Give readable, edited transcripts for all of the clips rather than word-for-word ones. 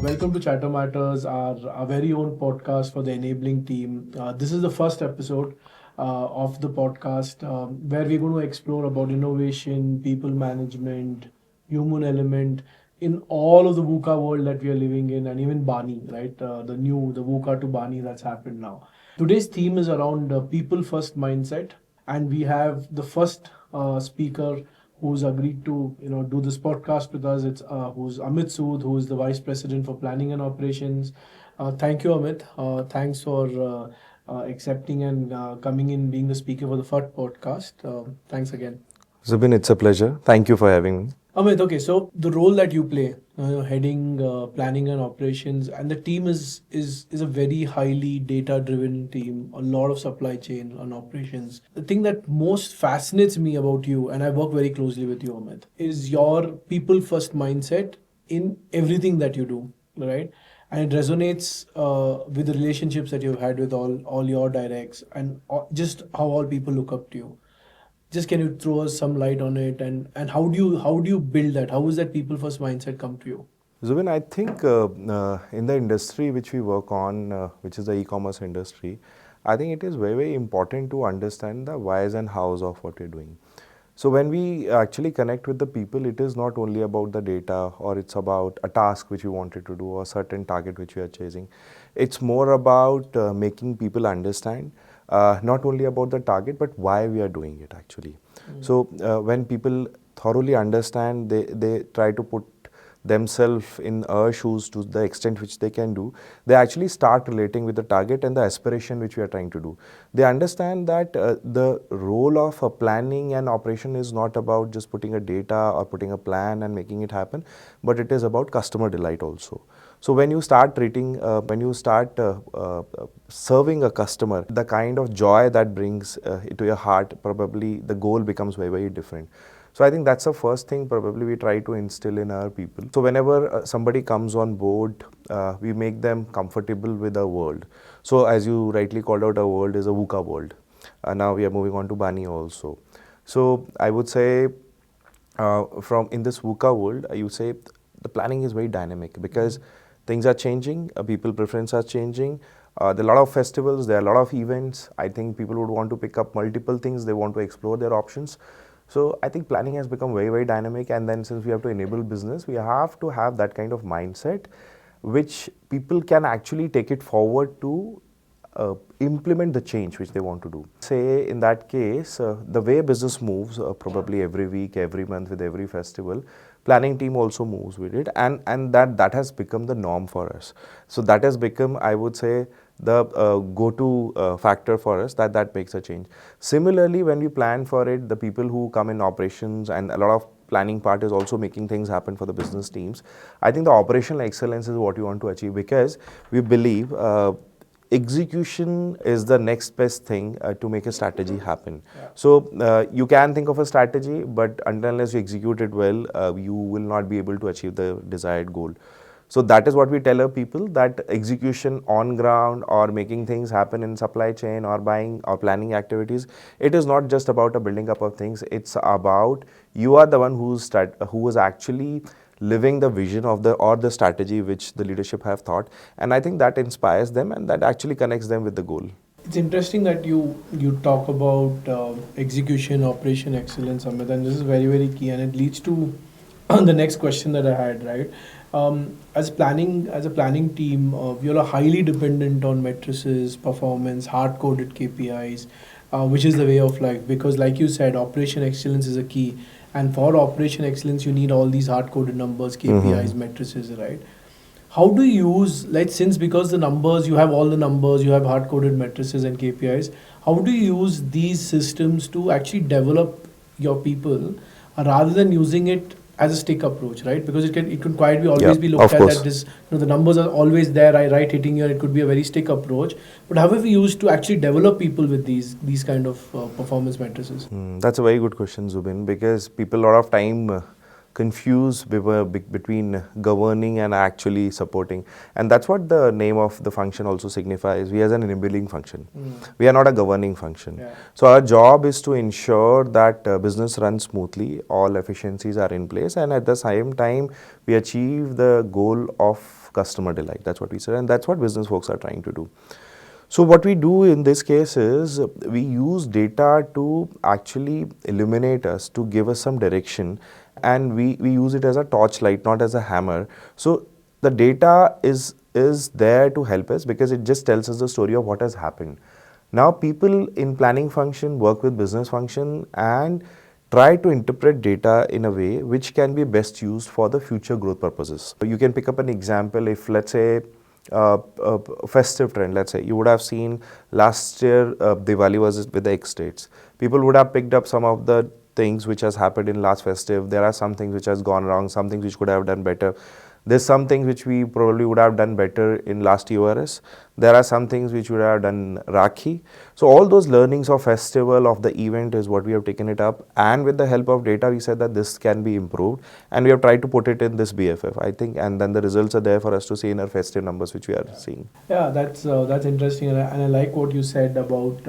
Welcome to Chatter Matters, our very own podcast for the enabling team. This is the first episode of the podcast where we're going to explore about innovation, people management, human element in all of the VUCA world that we are living in, and even Bani, right? The VUCA to Bani that's happened now. Today's theme is around people first mindset, and we have the first speaker who's agreed to do this podcast with us. It's who's Amit Sood, who is the Vice President for Planning and Operations. Thank you, Amit. Thanks for accepting and coming in, being the speaker for the first podcast. Thanks again. Jubin, it's a pleasure. Thank you for having me. Amit, okay, so the role that you play, heading planning and operations, and the team is a very highly data-driven team. A lot of supply chain and operations. The thing that most fascinates me about you, and I work very closely with you, Amit, is your people-first mindset in everything that you do, right? And it resonates with the relationships that you've had with all your directs, and just how all people look up to you. Just can you throw us some light on it, and how do you build that? How is that people first mindset come to you? Zubin, I think in the industry which we work on, which is the e-commerce industry, I think it is very, very important to understand the whys and hows of what you're doing. So when we actually connect with the people, it is not only about the data or it's about a task which you wanted to do or a certain target which you are chasing. It's more about making people understand not only about the target but why we are doing it actually. So when people thoroughly understand, they try to put themselves in our shoes to the extent which they can do, they actually start relating with the target and the aspiration which we are trying to do. They understand that the role of a planning and operation is not about just putting a data or putting a plan and making it happen, but it is about customer delight also. So when you start serving a customer, the kind of joy that brings to your heart, probably the goal becomes very, very different. So I think that's the first thing probably we try to instill in our people. So whenever somebody comes on board, we make them comfortable with our world. So as you rightly called out, our world is a VUCA world. Now we are moving on to Bani also. So I would say from in this VUCA world, you say the planning is very dynamic because things are changing, people preference are changing. There are a lot of festivals, there are a lot of events. I think people would want to pick up multiple things, they want to explore their options. So I think planning has become very, very dynamic, and then since we have to enable business, we have to have that kind of mindset which people can actually take it forward to implement the change which they want to do. Say in that case, the way business moves probably every week, every month with every festival, planning team also moves with it, and that has become the norm for us. So that has become, I would say, the go-to factor for us that makes a change. Similarly, when we plan for it, the people who come in operations and a lot of planning part is also making things happen for the business teams. I think the operational excellence is what we want to achieve because we believe execution is the next best thing to make a strategy happen. Yeah. So you can think of a strategy, but unless you execute it well, you will not be able to achieve the desired goal. So that is what we tell our people, that execution on ground or making things happen in supply chain or buying or planning activities, it is not just about a building up of things. It's about you are the one who is actually living the vision of the strategy which the leadership have thought, and I think that inspires them and that actually connects them with the goal. It's interesting that you talk about execution, operation excellence, Amit, and this is very, very key, and it leads to the next question that I had, right? As a planning team, we are highly dependent on matrices, performance, hard-coded KPIs, which is the way of life. Because, like you said, operation excellence is a key, and for operation excellence, you need all these hard-coded numbers, KPIs, matrices, right? How do you use, because the numbers, you have all the numbers, you have hard-coded matrices and KPIs, how do you use these systems to actually develop your people rather than using it as a stick approach, right? Because it can quite be always be looked at that this, the numbers are always there, right, hitting you, and it could be a very stick approach. But how have we used to actually develop people with these kind of performance matrices? That's a very good question, Zubin, because people a lot of time confuse between governing and actually supporting, and that's what the name of the function also signifies. We are an enabling function. We are not a governing function. Yeah. So our job is to ensure that business runs smoothly, all efficiencies are in place, and at the same time we achieve the goal of customer delight. That's what we said, and that's what business folks are trying to do. So what we do in this case is we use data to actually illuminate us, to give us some direction, and we use it as a torchlight, not as a hammer. So the data is there to help us because it just tells us the story of what has happened. Now people in planning function work with business function and try to interpret data in a way which can be best used for the future growth purposes. So you can pick up an example. If let's say festive trend, let's say you would have seen last year Diwali was with the X dates. People would have picked up some of the things which has happened in last festive. There are some things which has gone wrong, some things which could have done better. There's some things which we probably would have done better in last URS. There are some things which would have done Rakhi. So all those learnings of festival, of the event is what we have taken it up. And with the help of data, we said that this can be improved. And we have tried to put it in this BFF, I think. And then the results are there for us to see in our festive numbers, which we are seeing. Yeah, that's interesting. And I like what you said about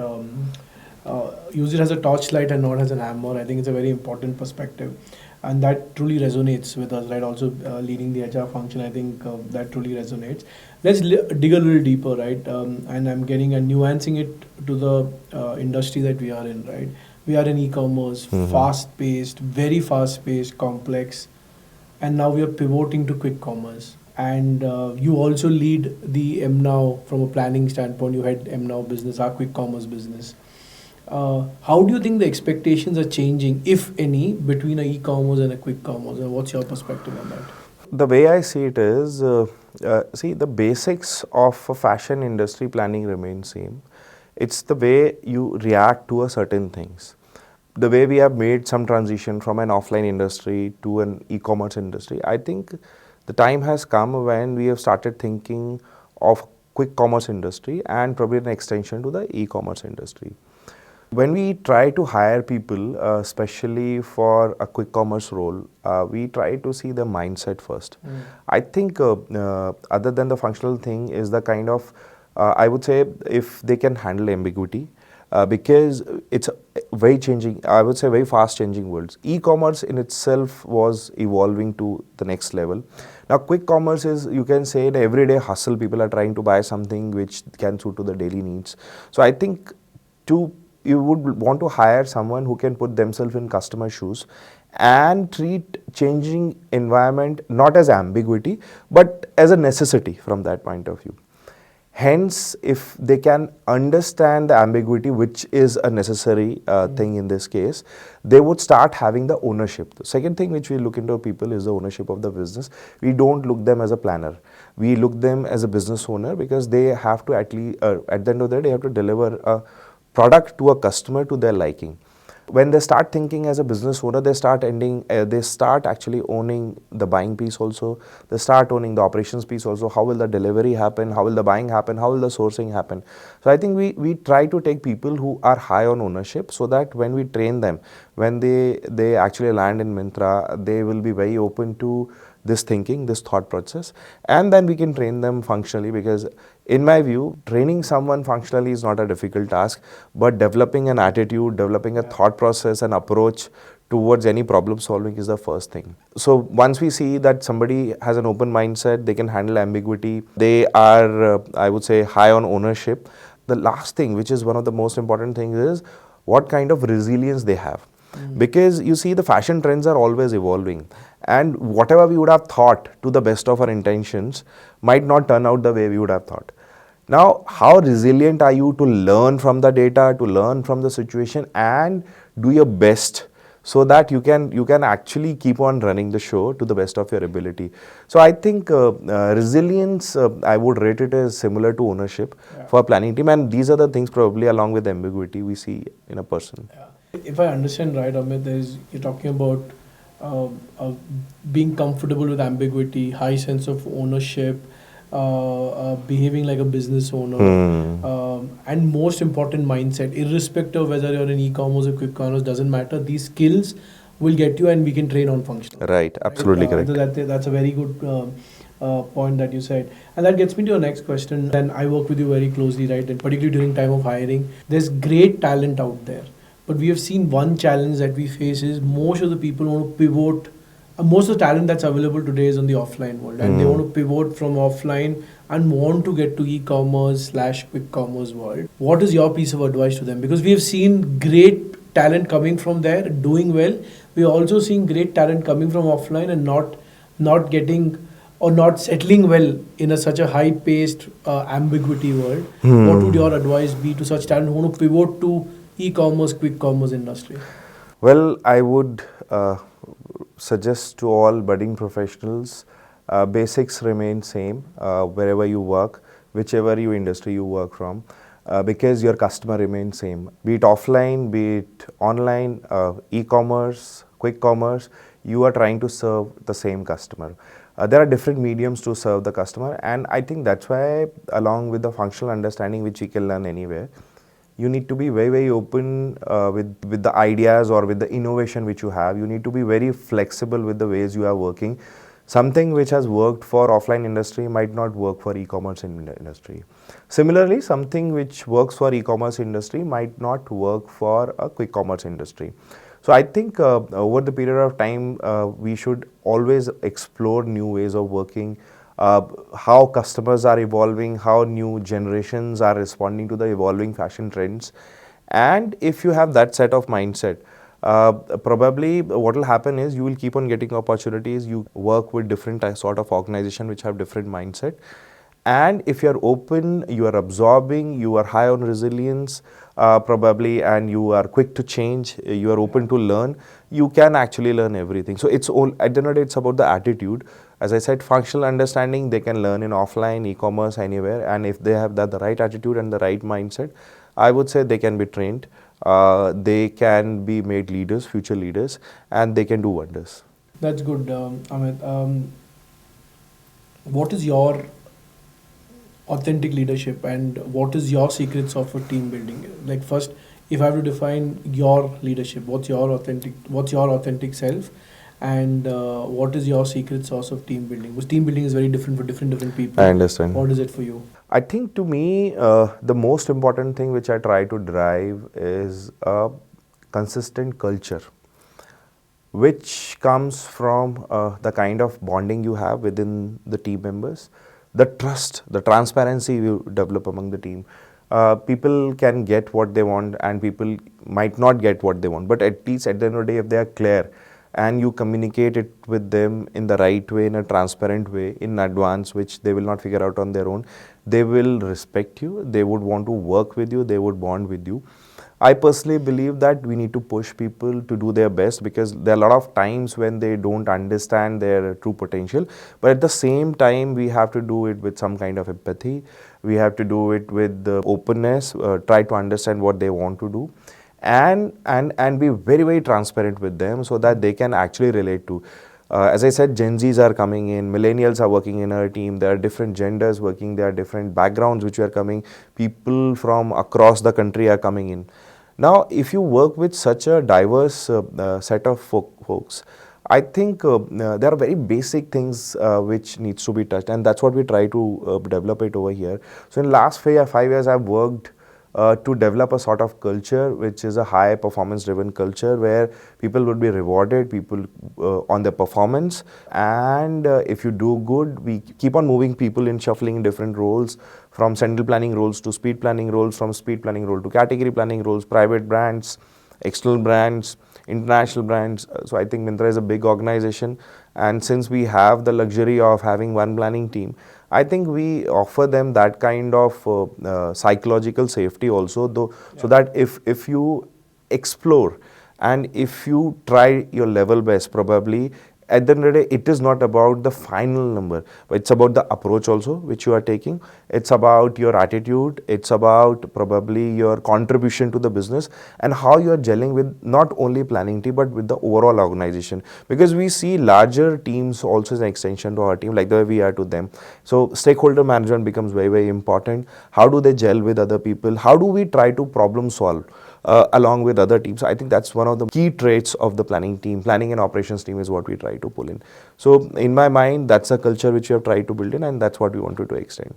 use it as a torchlight and not as an hammer. I think it's a very important perspective. And that truly resonates with us, right? Also leading the HR function, I think that truly resonates. Let's dig a little deeper, right? And I'm getting and nuancing it to the industry that we are in, right? We are in e-commerce, fast-paced, very fast-paced, complex, and now we are pivoting to quick commerce. And you also lead the MNow from a planning standpoint. You had MNow business, our quick commerce business. How do you think the expectations are changing, if any, between a e-commerce and a quick commerce? And what's your perspective on that? The way I see it is, see, the basics of a fashion industry planning remain same. It's the way you react to a certain things. The way we have made some transition from an offline industry to an e-commerce industry, I think the time has come when we have started thinking of quick commerce industry and probably an extension to the e-commerce industry. When we try to hire people, especially for a quick commerce role, we try to see the mindset first. I think other than the functional thing is the kind of, I would say, if they can handle ambiguity, because it's very changing, I would say very fast changing worlds. E-commerce in itself was evolving to the next level. Now quick commerce is, you can say, the everyday hustle. People are trying to buy something which can suit to the daily needs. So I think you would want to hire someone who can put themselves in customer shoes and treat changing environment not as ambiguity but as a necessity from that point of view. Hence, if they can understand the ambiguity, which is a necessary thing in this case, they would start having the ownership. The second thing which we look into people is the ownership of the business. We don't look them as a planner. We look them as a business owner because they have to at the end of the day, they have to deliver a product to a customer to their liking. When they start thinking as a business owner, they start actually owning the buying piece also. They start owning the operations piece also. How will the delivery happen? How will the buying happen? How will the sourcing happen? So I think we try to take people who are high on ownership so that when we train them, when they actually land in Myntra, they will be very open to this thinking, this thought process, and then we can train them functionally, because in my view, training someone functionally is not a difficult task, but developing an attitude, developing a thought process and approach towards any problem solving is the first thing. So once we see that somebody has an open mindset, they can handle ambiguity, they are, I would say, high on ownership. The last thing, which is one of the most important things, is what kind of resilience they have. Because you see, the fashion trends are always evolving, and whatever we would have thought to the best of our intentions might not turn out the way we would have thought. Now, how resilient are you to learn from the data, to learn from the situation and do your best so that you can actually keep on running the show to the best of your ability. So I think resilience, I would rate it as similar to ownership for a planning team, and these are the things probably along with ambiguity we see in a person. If I understand right, Amit, you're talking about being comfortable with ambiguity, high sense of ownership, behaving like a business owner, and most important, mindset. Irrespective of whether you're in e-commerce or quick commerce, doesn't matter. These skills will get you, and we can train on functional. Right, absolutely correct. That's a very good point that you said. And that gets me to your next question. And I work with you very closely, right? And particularly during time of hiring, there's great talent out there. But we have seen one challenge that we face is most of the people want to pivot most of the talent that's available today is on the offline world, and they want to pivot from offline and want to get to e-commerce slash quick commerce world. What is your piece of advice to them? Because we have seen great talent coming from there doing well. We are also seeing great talent coming from offline and not getting or not settling well in such a high paced ambiguity world. What would your advice be to such talent who want to pivot to e-commerce quick commerce industry? Well, I would suggest to all budding professionals, basics remain same wherever you work, whichever you industry you work from, because your customer remains same. Be it offline, be it online, e-commerce, quick commerce, you are trying to serve the same customer. There are different mediums to serve the customer, and I think that's why, along with the functional understanding which you can learn anywhere, you need to be very open with the ideas or with the innovation which you have. You need to be very flexible with the ways you are working. Something which has worked for offline industry might not work for e-commerce industry. Similarly, something which works for e-commerce industry might not work for a quick commerce industry. So I think over the period of time, we should always explore new ways of working, how customers are evolving, how new generations are responding to the evolving fashion trends. And if you have that set of mindset, probably what will happen is you will keep on getting opportunities. You work with different sort of organization which have different mindset. And if you are open, you are absorbing, you are high on resilience, probably, and you are quick to change, you are open to learn, you can actually learn everything. So it's all, at the end of the day, it's about the attitude. As I said, functional understanding, they can learn in offline, e-commerce, anywhere. And if they have the right attitude and the right mindset, I would say they can be trained, they can be made leaders, future leaders, and they can do wonders. That's good, Amit. What is your authentic leadership and what is your secret sauce for team building? Like first, if I have to define your leadership, what's your authentic self, and what is your secret sauce of team building? Because team building is very different for different people. I understand. What is it for you? I think to me, the most important thing which I try to drive is a consistent culture, which comes from the kind of bonding you have within the team members, the trust, the transparency you develop among the team. People can get what they want and people might not get what they want, but at least at the end of the day, if they are clear and you communicate it with them in the right way, in a transparent way, in advance, which they will not figure out on their own, they will respect you, they would want to work with you, they would bond with you. I personally believe that we need to push people to do their best, because there are a lot of times when they don't understand their true potential. But at the same time, we have to do it with some kind of empathy. We have to do it with the openness, try to understand what they want to do, and be very transparent with them so that they can actually relate to. As I said, Gen Zs are coming in, millennials are working in our team, there are different genders working, there are different backgrounds which are coming, people from across the country are coming in. Now, if you work with such a diverse set of folks, I think there are very basic things which needs to be touched, and that's what we try to develop it over here. So in last 5 years, I've worked to develop a sort of culture which is a high performance driven culture where people would be rewarded, people on their performance, and if you do good, we keep on moving people in, shuffling in different roles, from central planning roles to speed planning roles, from speed planning role to category planning roles, private brands, external brands, international brands. So I think Myntra is a big organization, and since we have the luxury of having one planning team, I think we offer them that kind of psychological safety also, though, so that if you explore and if you try your level best, probably at the end of the day, it is not about the final number, but it's about the approach also which you are taking. It's about your attitude. It's about probably your contribution to the business and how you are gelling with not only planning team, but with the overall organization. Because we see larger teams also as an extension to our team, like the way we are to them. So stakeholder management becomes very important. How do they gel with other people? How do we try to problem solve along with other teams? I think that's one of the key traits of the planning team. Planning and operations team is what we try to pull in. So in my mind, that's a culture which we have tried to build in, and that's what we wanted to extend.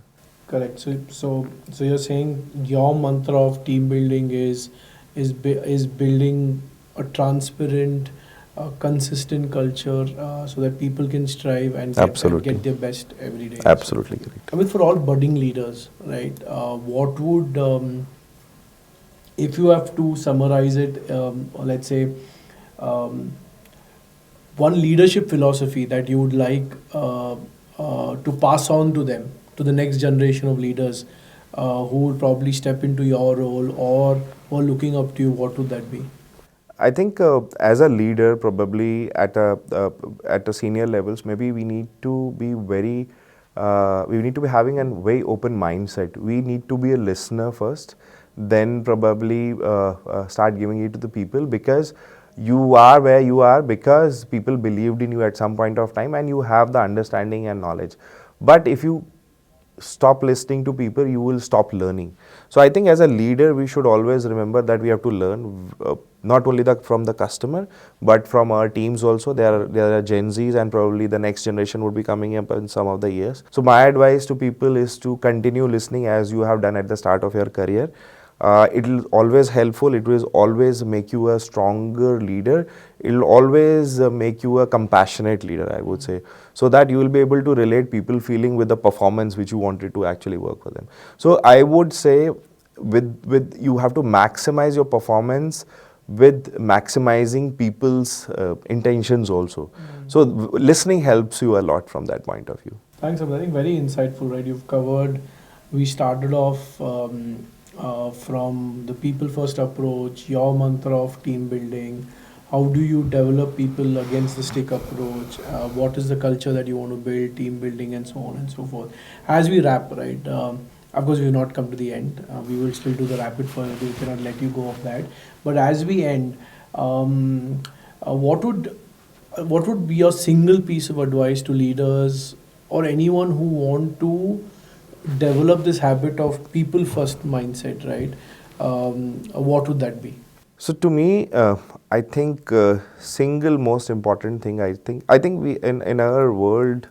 Correct. So you're saying your mantra of team building is building a transparent consistent culture so that people can strive and Absolutely. get their best every day. Absolutely correct. I mean, for all budding leaders, right? What would, if you have to summarize it, or let's say, um, one leadership philosophy that you would like to pass on to them, to the next generation of leaders who will probably step into your role or who are looking up to you, what would that be? I think as a leader, probably at a senior levels, maybe we need to be very we need to be having a very open mindset. We need to be a listener first, then probably start giving it to the people, because you are where you are because people believed in you at some point of time and you have the understanding and knowledge. But if you stop listening to people, you will stop learning. So I think as a leader, we should always remember that we have to learn not only from the customer, but from our teams also. There are Gen Zs, and probably the next generation would be coming up in some of the years. So my advice to people is to continue listening as you have done at the start of your career. It will always helpful. It will always make you a stronger leader. It will always make you a compassionate leader, I would say, so that you will be able to relate people feeling with the performance which you wanted to actually work for them. So I would say with you have to maximize your performance with maximizing people's intentions also. So listening helps you a lot from that point of view. Thanks, Amit. I think very insightful, right? You've covered, we started off from the people first approach, your mantra of team building. How do you develop people against the stick approach? What is the culture that you want to build, team building, and so on and so forth. As we wrap, right? Of course, we have not come to the end. We will still do the rapid fire. We cannot let you go of that. But as we end, what would be your single piece of advice to leaders or anyone who want to develop this habit of people first mindset, right? What would that be? So to me, I think single most important thing. I think we in our world.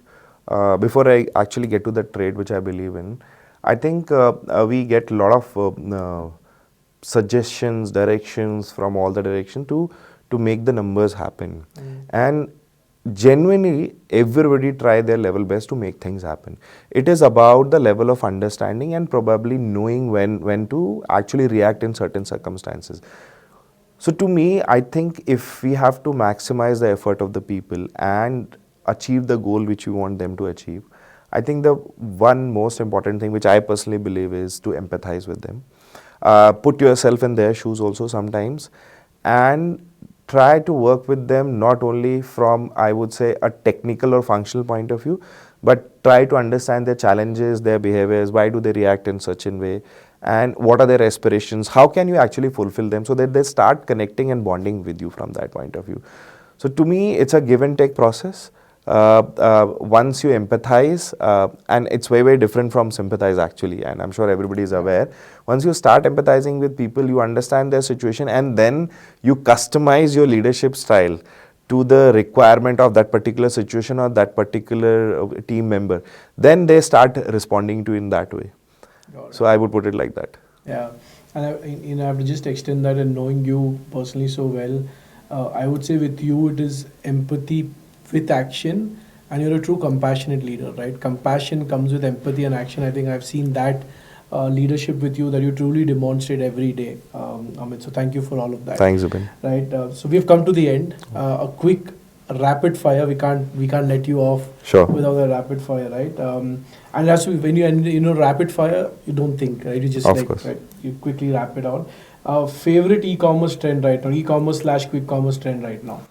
Before I actually get to the trade which I believe in, I think we get a lot of suggestions, directions from all the direction to make the numbers happen, and genuinely everybody try their level best to make things happen. It is about the level of understanding and probably knowing when to actually react in certain circumstances. So to me, I think if we have to maximize the effort of the people and achieve the goal which we want them to achieve, I think the one most important thing which I personally believe is to empathize with them. Put yourself in their shoes also sometimes, and try to work with them not only from, I would say, a technical or functional point of view, but try to understand their challenges, their behaviors, why do they react in such a way, and what are their aspirations, how can you actually fulfill them, so that they start connecting and bonding with you from that point of view. So to me, it's a give and take process. Once you empathize, and it's very, very different from sympathize actually, and I'm sure everybody is aware. Once you start empathizing with people, you understand their situation, and then you customize your leadership style to the requirement of that particular situation or that particular team member, then they start responding to in that way. So I would put it like that. Yeah, and I have to just extend that, and knowing you personally so well, I would say with you it is empathy with action, and you're a true compassionate leader, right? Compassion comes with empathy and action. I think I've seen that leadership with you that you truly demonstrate every day, Amit. So thank you for all of that. Thanks, Jubin. Right. So we've come to the end. A quick rapid fire. We can't let you off Sure. without a rapid fire, right? And that's when you end, rapid fire, you don't think, right? You just Of like, course. right, you quickly wrap it out. Favorite e-commerce trend right now, e-commerce/quick commerce trend right now.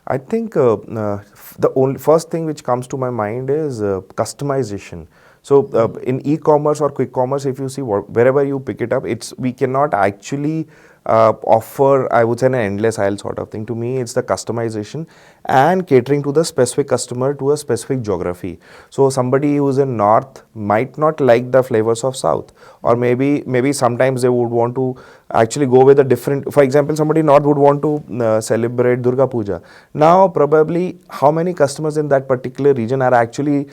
I think the only first thing which comes to my mind is customization. So in e-commerce or quick commerce, if you see wherever you pick it up, we cannot actually offer, I would say, an endless aisle sort of thing. To me, it's the customization and catering to the specific customer to a specific geography. So somebody who's in north might not like the flavors of south, or maybe sometimes they would want to actually go with a different. For example, somebody north would want to celebrate Durga Puja. Now, probably how many customers in that particular region are actually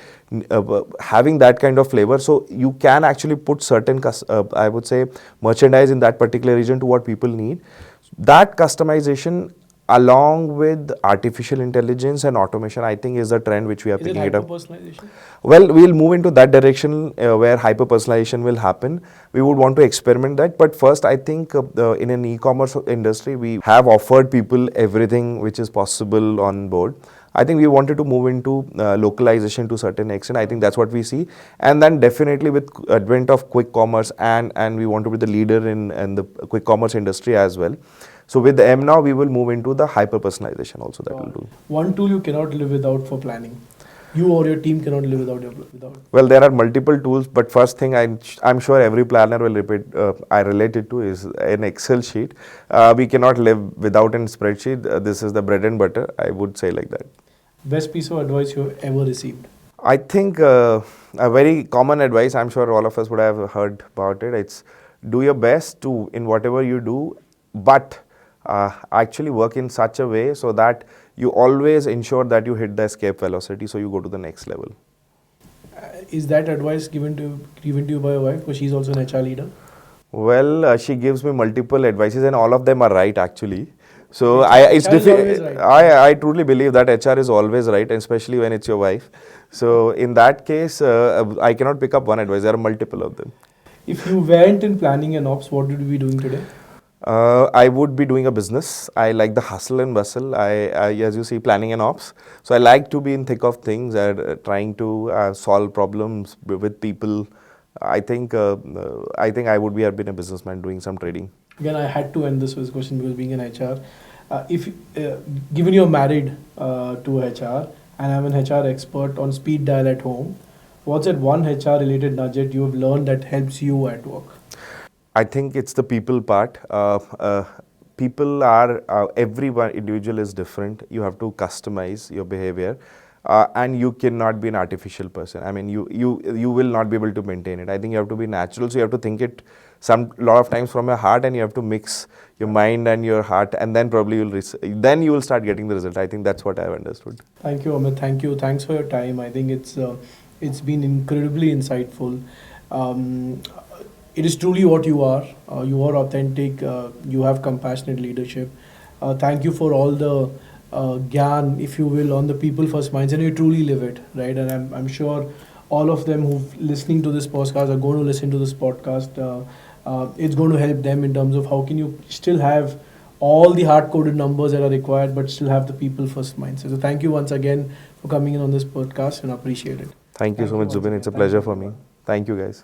having that kind of flavor? So you can actually put certain, I would say, merchandise in that particular region to what people need. That customization along with artificial intelligence and automation, I think is the trend which we are Is it picking it up. hyper-personalization? Well, we'll move into that direction where hyper personalization will happen. We would want to experiment that, but first, I think in an e-commerce industry, we have offered people everything which is possible on board. I think we wanted to move into localization to a certain extent. I think that's what we see, and then definitely with advent of quick commerce, and we want to be the leader in the quick commerce industry as well. So with the M now, we will move into the hyper personalization also that we'll do. One tool you cannot live without for planning. You or your team cannot live without. Well, there are multiple tools, but first thing I'm sure every planner will repeat, I relate it to is an Excel sheet. We cannot live without a spreadsheet. This is the bread and butter. I would say like that. Best piece of advice you have ever received? I think a very common advice, I'm sure all of us would have heard about it. It's do your best to in whatever you do, but actually work in such a way so that you always ensure that you hit the escape velocity, so you go to the next level. Is that advice given to you by your wife? Because she's also an HR leader. Well, she gives me multiple advices, and all of them are right actually. So it's HR is always difficult. right. I truly believe that HR is always right, especially when it's your wife. So in that case, I cannot pick up one advice. There are multiple of them. If you weren't in planning and ops, what would you be doing today? I would be doing a business. I like the hustle and bustle. As you see, planning and ops. So I like to be in thick of things and trying to solve problems with people. I think I would be have been a businessman doing some trading. Again, I had to end this with this question because being an HR, if given you're married to HR and I'm an HR expert on speed dial at home, what's that one HR related nugget you have learned that helps you at work? I think it's the people part. People are everyone individual is different. You have to customize your behavior, and you cannot be an artificial person. I mean, you will not be able to maintain it. I think you have to be natural. So you have to think it lot of times from your heart, and you have to mix your mind and your heart, and then probably then you will start getting the result. I think that's what I've understood. Thank you, Amit. Thank you. Thanks for your time. I think it's been incredibly insightful. It is truly what you are. You are authentic. You have compassionate leadership. Thank you for all the gyan, if you will, on the people first mindset. You truly live it, right? And I'm sure all of them who listening to this podcast are going to listen to this podcast. It's going to help them in terms of how can you still have all the hard-coded numbers that are required, but still have the people first mindset. So thank you once again for coming in on this podcast, and appreciate it. Thank you so much, Jubin. It's a pleasure for me. Thank you, guys.